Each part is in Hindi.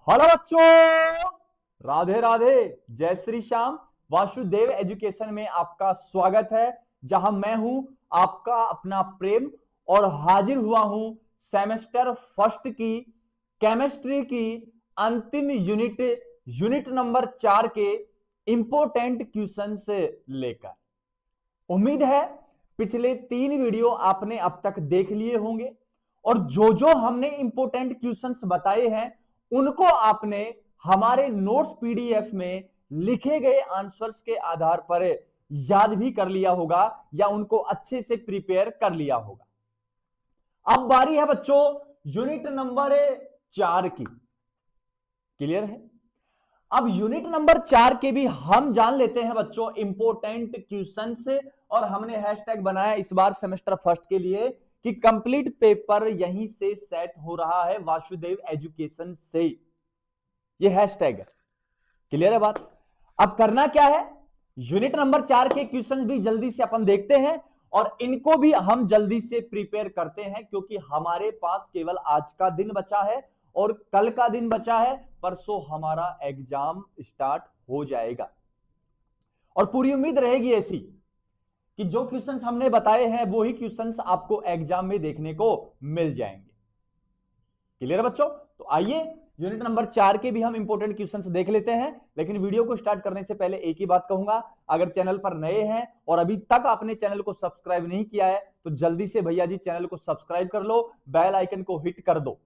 हेलो बच्चों, राधे राधे, जय श्री श्याम। वासुदेव एजुकेशन में आपका स्वागत है, जहां मैं हूं आपका अपना प्रेम और हाजिर हुआ हूं सेमेस्टर फर्स्ट की केमिस्ट्री की अंतिम यूनिट नंबर 4 के इंपोर्टेंट क्वेश्चन से लेकर। उम्मीद है पिछले 3 वीडियो आपने अब तक देख लिए होंगे और जो जो हमने इंपोर्टेंट क्वेश्चंस बताए हैं उनको आपने हमारे नोट्स पीडीएफ में लिखे गए आंसर्स के आधार पर याद भी कर लिया होगा या उनको अच्छे से प्रिपेयर कर लिया होगा। अब बारी है बच्चों यूनिट नंबर 4 की। क्लियर है? अब यूनिट नंबर 4 के भी हम जान लेते हैं बच्चों इंपोर्टेंट क्वेश्चन से, और हमने हैशटैग बनाया इस बार सेमेस्टर फर्स्ट के लिए कि कंप्लीट पेपर यहीं से सेट हो रहा है, वासुदेव एजुकेशन से। ये हैशटैग है। क्लियर है बात? अब करना क्या है, यूनिट नंबर 4 के क्वेश्चन भी जल्दी से अपन देखते हैं और इनको भी हम जल्दी से प्रिपेयर करते हैं, क्योंकि हमारे पास केवल आज का दिन बचा है और कल का दिन बचा है, परसों हमारा एग्जाम स्टार्ट हो जाएगा। और पूरी उम्मीद रहेगी ऐसी कि जो क्वेश्चंस हमने बताए हैं वो ही क्वेश्चंस आपको एग्जाम में देखने को मिल जाएंगे। क्लियर है बच्चों? तो आइए यूनिट नंबर 4 के भी हम इंपोर्टेंट क्वेश्चंस देख लेते हैं। लेकिन वीडियो को स्टार्ट करने से पहले एक ही बात कहूंगा, अगर चैनल पर नए हैं और अभी तक आपने चैनल को सब्सक्राइब नहीं किया है तो जल्दी से भैया जी चैनल को सब्सक्राइब कर लो, बेल आइकन को हिट कर दो।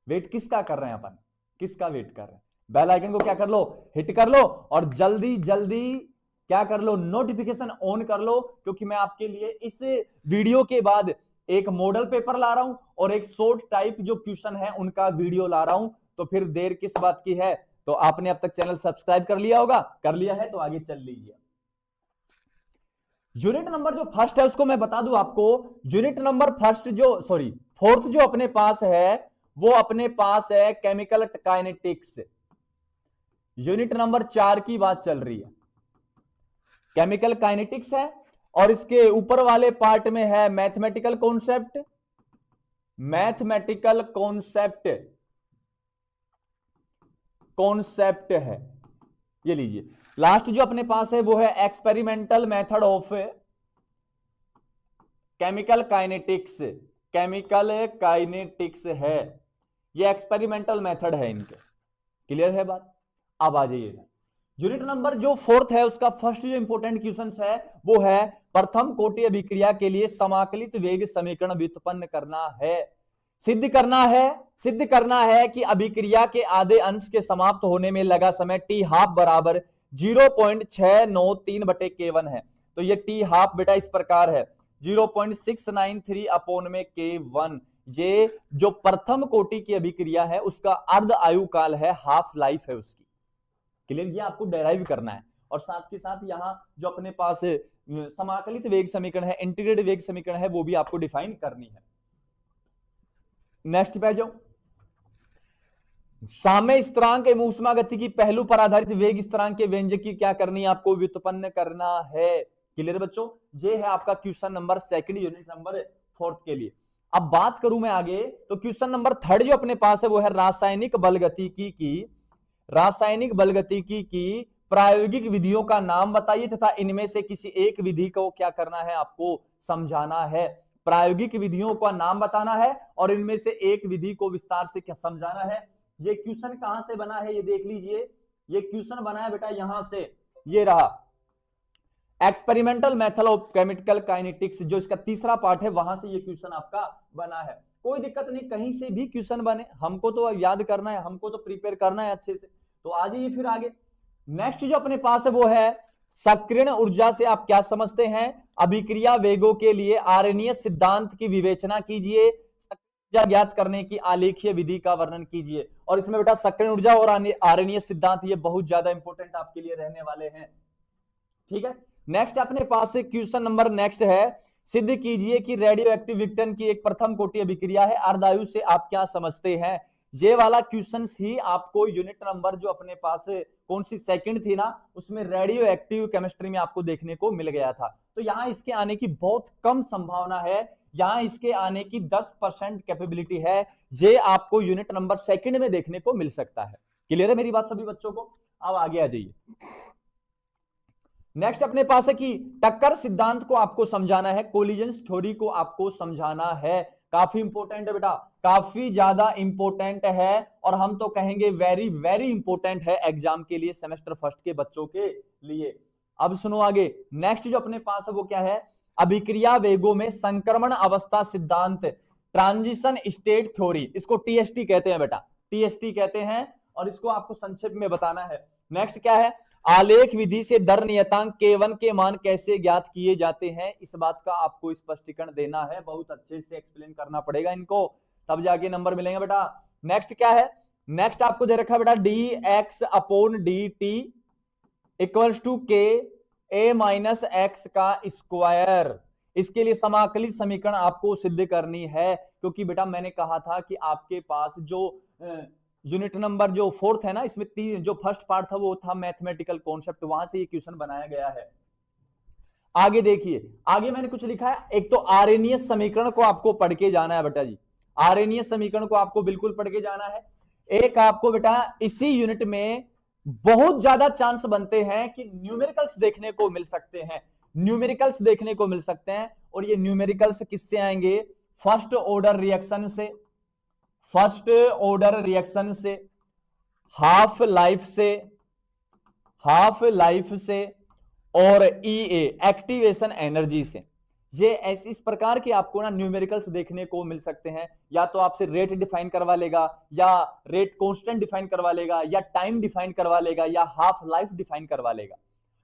वेट किसका कर रहे हैं अपन? किसका वेट कर रहे हैं? बेल आइकन को क्या कर लो, हिट कर लो, और जल्दी जल्दी क्या कर लो, नोटिफिकेशन ऑन कर लो, क्योंकि मैं आपके लिए इस वीडियो के बाद एक मॉडल पेपर ला रहा हूं और एक शॉर्ट टाइप जो क्वेश्चन है उनका वीडियो ला रहा हूं। तो फिर देर किस बात की है? तो आपने अब तक चैनल सब्सक्राइब कर लिया होगा, कर लिया है तो आगे चल लीजिए। यूनिट नंबर जो फर्स्ट है उसको मैं बता दूं आपको, यूनिट नंबर फोर्थ जो अपने पास है वो अपने पास है केमिकल काइनेटिक्स। यूनिट नंबर 4 की बात चल रही है, केमिकल काइनेटिक्स है, और इसके ऊपर वाले पार्ट में है मैथमेटिकल कॉन्सेप्ट। कॉन्सेप्ट है, ये लीजिए। लास्ट जो अपने पास है वो है experimental method of chemical kinetics है, ये एक्सपेरिमेंटल मेथड है इनके। क्लियर है बात? अब आ जाइए यूनिट नंबर जो फोर्थ है उसका फर्स्ट जो इंपोर्टेंट क्वेश्चन है वो है प्रथम कोटि अभिक्रिया के लिए समाकलित वेग समीकरण व्युत्पन्न करना है। सिद्ध करना है कि अभिक्रिया के आधे अंश के समाप्त होने में लगा समय टी हाफ बराबर 0.693/K1 है। तो ये टी हाफ बेटा इस प्रकार है 0.693 अपॉन में K1। ये जो प्रथम कोटि की अभिक्रिया है उसका अर्ध आयु काल है, हाफ लाइफ है उसकी। क्लियर? ये आपको डेराइव करना है, और साथ के साथ यहां जो अपने पास समाकलित वेग समीकरण है, इंटीग्रेटेड वेग समीकरण है, वो भी आपको डिफाइन करनी है। नेक्स्ट पे जाओ। साम्य स्थिरांक एवं ऊष्मा गति की पहलू पर आधारित वेग स्थिरांक के व्यंजक की क्या करनी है? आपको व्युत्पन्न करना है। क्लियर बच्चों? ये है आपका question number second unit number 4 के लिए। अब बात करूं मैं आगे, तो क्वेश्चन नंबर 3 जो अपने पास है वो है रासायनिक बल गतिकी की प्रायोगिक विधियों का नाम बताइए तथा इनमें से किसी एक विधि को क्या करना है? आपको समझाना है। प्रायोगिक विधियों का नाम बताना है और इनमें से एक विधि को विस्तार से क्या समझाना है। ये क्वेश्चन कहां से बना है ये देख लीजिए। ये क्वेश्चन बना है बेटा यहां से, ये रहा experimental method of chemical kinetics, जो इसका तीसरा पार्ट है, वहां से ये क्वेश्चन आपका बना है। कोई दिक्कत नहीं, कहीं से भी क्वेश्चन बने, हमको तो याद करना है, हमको तो प्रिपेयर करना है अच्छे से। तो आ जाइए फिर आगे। नेक्स्ट जो अपने पास है वो है सक्रियण ऊर्जा से आप क्या समझते हैं? अभिक्रिया वेगों के लिए आर्यनीय सिद्धांत की विवेचना कीजिए, ऊर्जा ज्ञात करने की आलेखीय विधि का वर्णन कीजिए। और इसमें बेटा सक्रियण ऊर्जा और आर्यनीय सिद्धांत ये बहुत ज्यादा इंपॉर्टेंट आपके लिए रहने वाले हैं। ठीक है? नेक्स्ट अपने पास से क्वेश्चन नंबर नेक्स्ट है, सिद्ध कीजिए कि रेडियो एक्टिव विघटन की एक प्रथम कोटि अभिक्रिया है, अर्धायु से आप क्या समझते हैं? ये वाला क्वेश्चन ही आपको यूनिट नंबर जो अपने पास कौन सी सेकंड थी ना, उसमें रेडियो एक्टिव केमिस्ट्री में आपको देखने को मिल गया था। तो यहां इसके आने की बहुत कम संभावना है, यहां इसके आने की 10% कैपेबिलिटी है। ये आपको यूनिट नंबर 2 में देखने को मिल सकता है। क्लियर है मेरी बात सभी बच्चों को? अब आगे आ जाइए। नेक्स्ट अपने पास है कि टक्कर सिद्धांत को आपको समझाना है, कोलिजन थ्योरी को आपको समझाना है। काफी इंपॉर्टेंट है बेटा, काफी ज्यादा इंपॉर्टेंट है, और हम तो कहेंगे वेरी वेरी इंपॉर्टेंट है एग्जाम के लिए, सेमेस्टर फर्स्ट के बच्चों के लिए। अब सुनो आगे, नेक्स्ट जो अपने पास है वो क्या है? अभिक्रिया वेगों में संक्रमण अवस्था सिद्धांत, ट्रांजिशन स्टेट थ्योरी, इसको टीएसटी कहते हैं बेटा, टीएसटी कहते हैं, और इसको आपको संक्षेप में बताना है। नेक्स्ट क्या है? आलेख विधि से दर नियतांक K1 के मान कैसे ज्ञात किए जाते हैं, इस बात का आपको स्पष्टीकरण देना है, बहुत अच्छे से एक्सप्लेन करना पड़ेगा इनको, तब जाके नंबर मिलेंगे बेटा। नेक्स्ट क्या है? नेक्स्ट आपको दे रखा है बेटा dx/dt equals to k a minus x का स्क्वायर। इसके लिए समाकलित समीकरण आपको सिद्ध करनी है, क्योंकि बेटा मैंने कहा था कि आपके पास जो यूनिट नंबर जो 4th है ना, इसमें जो फर्स्ट पार्ट था वो था मैथमेटिकल कॉन्सेप्ट, वहां से ये क्वेश्चन बनाया गया है। आगे देखिए, आगे मैंने कुछ लिखा है, एक तो आर्हेनियस समीकरण को आपको पढ़ के जाना है बेटा जी, आर्हेनियस समीकरण को आपको बिल्कुल पढ़ के जाना है। एक आपको बेटा इसी यूनिट में बहुत ज्यादा चांस बनते हैं कि न्यूमेरिकल्स देखने को मिल सकते हैं, न्यूमेरिकल्स देखने को मिल सकते हैं, और ये न्यूमेरिकल्स किससे आएंगे? फर्स्ट ऑर्डर रिएक्शन से, फर्स्ट ऑर्डर रिएक्शन से, हाफ लाइफ से, हाफ लाइफ से, और ईए एक्टिवेशन एनर्जी से। ये ऐसी इस प्रकार के आपको ना न्यूमेरिकल्स देखने को मिल सकते हैं। या तो आपसे रेट डिफाइन करवा लेगा, या रेट कांस्टेंट डिफाइन करवा लेगा, या टाइम डिफाइन करवा लेगा, या हाफ लाइफ डिफाइन करवा लेगा।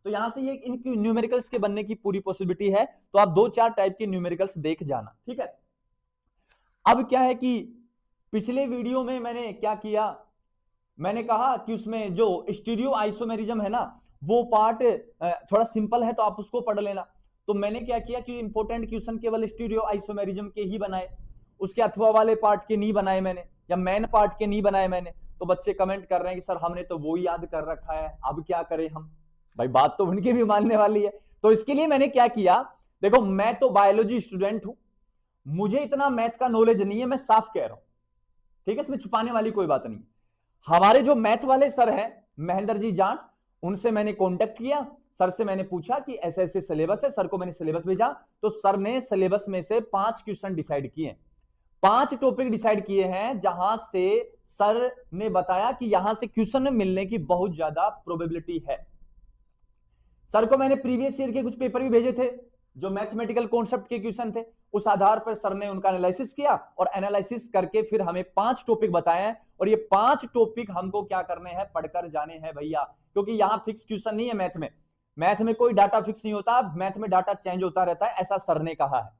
तो यहां से ये इनकी न्यूमेरिकल्स के बनने की पूरी पॉसिबिलिटी है। तो आप 2-4 टाइप के न्यूमेरिकल्स देख जाना, ठीक है। अब क्या है कि पिछले वीडियो में मैंने क्या किया, मैंने कहा कि उसमें जो स्टीरियो आइसोमेरिज्म है ना, वो पार्ट थोड़ा सिंपल है तो आप उसको पढ़ लेना। तो मैंने क्या किया कि इंपॉर्टेंट क्वेश्चन केवल स्टीरियो आइसोमेरिज्म के ही बनाए, उसके अथवा वाले पार्ट के नहीं बनाए मैंने, या मेन पार्ट के नहीं बनाए मैंने। तो बच्चे कमेंट कर रहे हैं कि सर हमने तो वो ही याद कर रखा है, अब क्या करें हम? भाई बात तो उनकी भी मानने वाली है। तो इसके लिए मैंने क्या किया, देखो मैं तो बायोलॉजी स्टूडेंट हूं, मुझे इतना मैथ का नॉलेज नहीं है, मैं साफ कह रहा हूं, ठीक है, इसमें छुपाने वाली कोई बात नहीं। हमारे जो मैथ वाले सर हैं महेंद्र जी जाट, उनसे मैंने कांटेक्ट किया, सर से मैंने पूछा कि ऐसे ऐसे सिलेबस है, सर को मैंने सिलेबस भेजा, तो सर ने सिलेबस में से 5 क्वेश्चन डिसाइड किए, 5 टॉपिक डिसाइड किए हैं, जहां से सर ने बताया कि यहां से क्वेश्चन मिलने की बहुत ज्यादा प्रोबेबिलिटी है। सर को मैंने प्रीवियस ईयर के कुछ पेपर भी भेजे थे जो मैथमेटिकल कॉन्सेप्ट के क्वेश्चन थे, उस आधार पर सर ने उनका एनालिसिस किया, और एनालिसिस करके फिर हमें 5 टॉपिक बताए हैं, और ये 5 टॉपिक हमको क्या करने हैं, पढ़कर जाने हैं भैया। क्योंकि यहां फिक्स क्वेश्चन नहीं है मैथ में, मैथ में कोई डाटा फिक्स नहीं होता, मैथ में डाटा चेंज होता रहता है, ऐसा सर ने कहा है।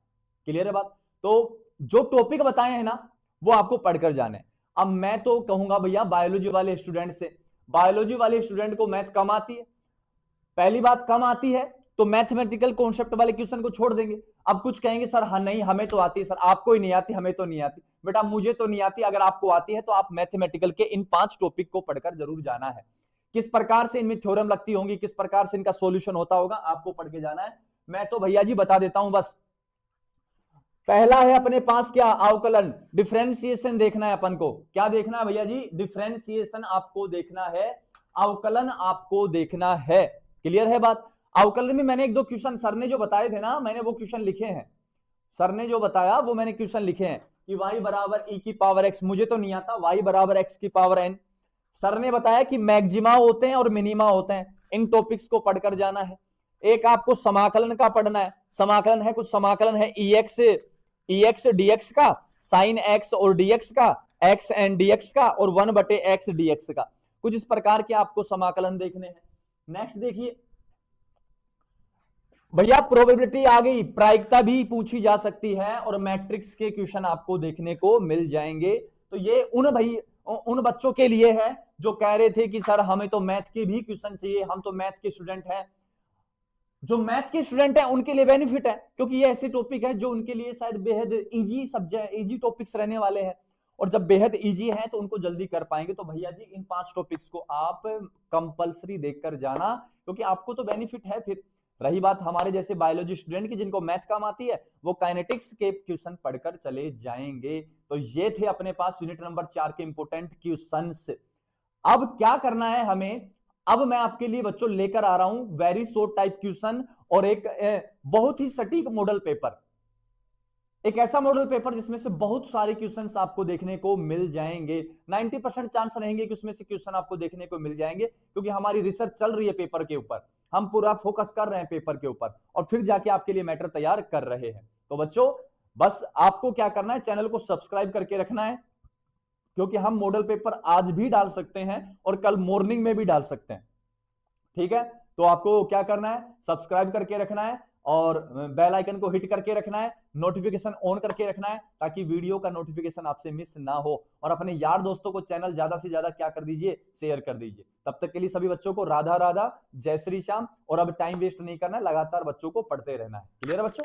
क्लियर है बात? तो जो टॉपिक बताए हैं ना, वो आपको पढ़कर जाने। अब मैं तो कहूंगा भैया बायोलॉजी वाले स्टूडेंट से, बायोलॉजी वाले स्टूडेंट को मैथ कम आती है, पहली बात कम आती है, तो मैथमेटिकल कॉन्सेप्ट वाले क्वेश्चन को छोड़ देंगे। अब कुछ कहेंगे सर हाँ नहीं हमें तो आती है, सर आपको ही नहीं आती, हमें तो नहीं आती। बेटा मुझे तो नहीं आती, अगर आपको आती है तो आप मैथमेटिकल के इन 5 टॉपिक को पढ़कर जरूर जाना है। किस प्रकार से इनमें थ्योरम लगती होंगी, किस प्रकार से इनका सॉल्यूशन होता होगा, आपको पढ़ के जाना है। मैं तो भैया जी बता देता हूं बस। पहला है अपने पास क्या, अवकलन, डिफरेंशिएशन देखना है अपन को। क्या देखना है भैया जी? डिफरेंशिएशन आपको देखना है, अवकलन आपको देखना है। क्लियर है बात? अवकलन में मैंने 1-2 क्वेश्चन सर ने जो बताए थे ना, मैंने वो क्वेश्चन लिखे हैं, सर ने जो बताया वो मैंने क्वेश्चन लिखे हैं कि y बराबर e की पावर x, मुझे तो नहीं आता, y बराबर x की पावर n। सर ने बताया कि मैक्सिमा होते हैं और मिनिमा होते हैं, इन टॉपिक्स को पढ़कर जाना है। एक आपको समाकलन का पढ़ना है, समाकलन है, कुछ समाकलन है ex dx का, sin x और dx का, x and dx का, और 1/x dx का, कुछ इस प्रकार के आपको समाकलन देखने हैं। नेक्स्ट देखिए भैया, प्रोबेबिलिटी आ गई, प्रायिकता भी पूछी जा सकती है, और मैट्रिक्स के क्वेश्चन आपको देखने को मिल जाएंगे। तो ये उन बच्चों के लिए है जो कह रहे थे कि सर हमें तो मैथ के भी क्वेश्चन चाहिए, हम तो मैथ के स्टूडेंट हैं। जो मैथ के स्टूडेंट हैं उनके लिए बेनिफिट है, क्योंकि ये ऐसे टॉपिक है जो उनके लिए शायद बेहद इजी सब्जेक्ट, इजी टॉपिक्स रहने वाले हैं, और जब बेहद इजी है तो उनको जल्दी कर पाएंगे। तो भैया जी इन 5 टॉपिक्स को आप कंपलसरी देखकर जाना, क्योंकि आपको तो बेनिफिट है। फिर रही बात हमारे जैसे बायोलॉजी स्टूडेंट की जिनको मैथ काम आती है, वो काइनेटिक्स के क्वेश्चन पढ़कर चले जाएंगे। तो ये थे अपने पास यूनिट नंबर 4 के इंपोर्टेंट क्वेश्चंस। अब क्या करना है हमें, अब मैं आपके लिए बच्चों लेकर आ रहा हूं वेरी शॉर्ट टाइप क्वेश्चन और एक बहुत ही सटीक मॉडल पेपर, एक ऐसा मॉडल पेपर जिसमें से बहुत सारे क्वेश्चंस आपको देखने को मिल जाएंगे। 90% चांस रहेंगे कि उसमें से क्वेश्चन आपको देखने को मिल जाएंगे, क्योंकि हमारी रिसर्च चल रही है पेपर के ऊपर, हम पूरा फोकस कर रहे हैं पेपर के ऊपर और फिर जाके आपके लिए मैटर तैयार कर रहे हैं। तो बच्चों बस आपको क्या करना है, चैनल को सब्सक्राइब करके रखना है, क्योंकि हम मॉडल पेपर आज भी डाल सकते हैं और कल मॉर्निंग में भी डाल सकते हैं। ठीक है, तो आपको क्या करना है, सब्सक्राइब करके रखना है और बेल आइकन को हिट करके रखना है, नोटिफिकेशन ऑन करके रखना है, ताकि वीडियो का नोटिफिकेशन आपसे मिस ना हो। और अपने यार दोस्तों को चैनल ज्यादा से ज्यादा क्या कर दीजिए, शेयर कर दीजिए। तब तक के लिए सभी बच्चों को राधा राधा, जय श्री श्याम। और अब टाइम वेस्ट नहीं करना है, लगातार बच्चों को पढ़ते रहना है। क्लियर है बच्चों?